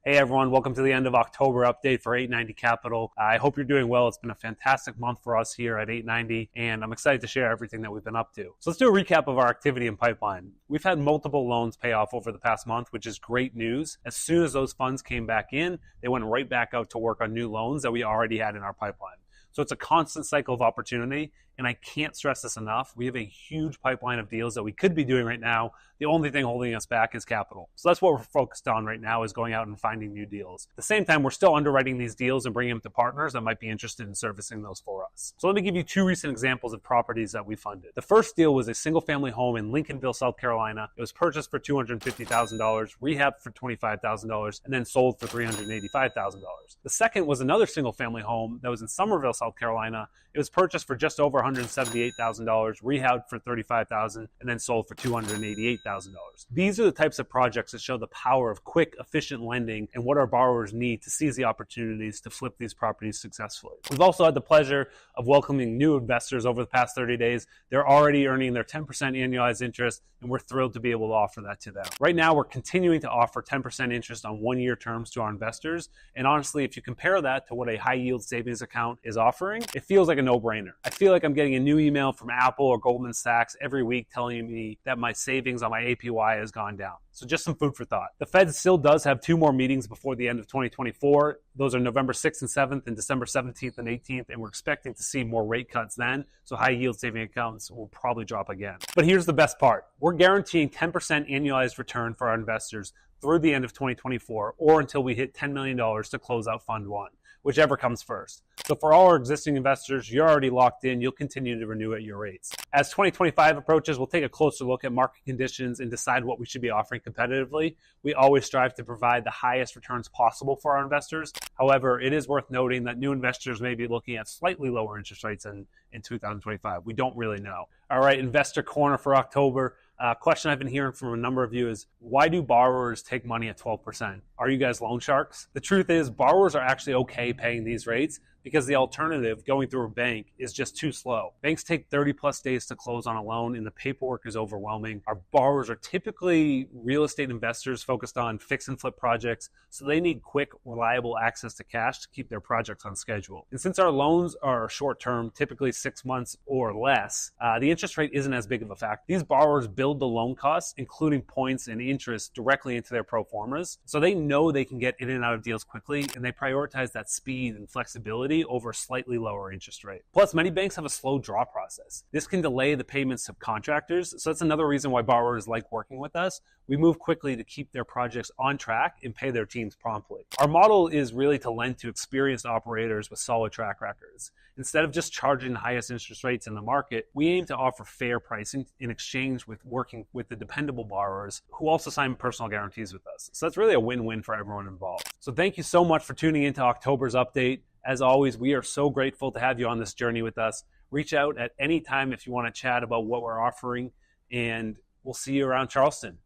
Hey everyone, welcome to the end of October update for 890 Capital. I hope you're doing well. It's been a fantastic month for us here at 890, and I'm excited to share everything that we've been up to. So let's do a recap of our activity and pipeline. We've had multiple loans pay off over the past month, which is great news. As soon as those funds came back in, they went right back out to work on new loans that we already had in our pipeline. So it's a constant cycle of opportunity, and I can't stress this enough. We have a huge pipeline of deals that we could be doing right now. The only thing holding us back is capital. So that's what we're focused on right now, is going out and finding new deals. At the same time, we're still underwriting these deals and bringing them to partners that might be interested in servicing those for us. So let me give you two recent examples of properties that we funded. The first deal was a single-family home in Lincolnville, South Carolina. It was purchased for $250,000, rehabbed for $25,000, and then sold for $385,000. The second was another single-family home that was in Somerville, South Carolina. It was purchased for just over $178,000, rehabbed for $35,000, and then sold for $288,000. These are the types of projects that show the power of quick, efficient lending and what our borrowers need to seize the opportunities to flip these properties successfully. We've also had the pleasure of welcoming new investors over the past 30 days. They're already earning their 10% annualized interest, and we're thrilled to be able to offer that to them. Right now, we're continuing to offer 10% interest on one-year terms to our investors, and honestly, if you compare that to what a high-yield savings account is offering, it feels like a no-brainer. I feel like I'm getting a new email from Apple or Goldman Sachs every week telling me that my savings on my APY has gone down. So just some food for thought. The Fed still does have two more meetings before the end of 2024. Those are November 6th and 7th and December 17th and 18th, and we're expecting to see more rate cuts then, so high-yield saving accounts will probably drop again. But here's the best part. We're guaranteeing 10% annualized return for our investors through the end of 2024 or until we hit $10 million to close out Fund 1. Whichever comes first. So for all our existing investors, you're already locked in. You'll continue to renew at your rates. As 2025 approaches, we'll take a closer look at market conditions and decide what we should be offering competitively. We always strive to provide the highest returns possible for our investors. However, it is worth noting that new investors may be looking at slightly lower interest rates in 2025. We don't really know. All right, Investor Corner for October. Question I've been hearing from a number of you is, why do borrowers take money at 12%? Are you guys loan sharks? The truth is, borrowers are actually okay paying these rates because the alternative, going through a bank, is just too slow. Banks take 30 plus days to close on a loan, and the paperwork is overwhelming. Our borrowers are typically real estate investors focused on fix and flip projects, so they need quick, reliable access to cash to keep their projects on schedule. And since our loans are short term, typically 6 months or less, the interest rate isn't as big of a factor. These borrowers build the loan costs, including points and interest, directly into their pro formas, so they know they can get in and out of deals quickly, and they prioritize that speed and flexibility over a slightly lower interest rate. Plus, many banks have a slow draw process. This can delay the payments to contractors, so that's another reason why borrowers like working with us. We move quickly to keep their projects on track and pay their teams promptly. Our model is really to lend to experienced operators with solid track records. Instead of just charging the highest interest rates in the market, we aim to offer fair pricing in exchange with working with the dependable borrowers who also sign personal guarantees with us. So that's really a win-win for everyone involved. So thank you so much for tuning into October's update. As always, we are so grateful to have you on this journey with us. Reach out at any time if you want to chat about what we're offering, and we'll see you around Charleston.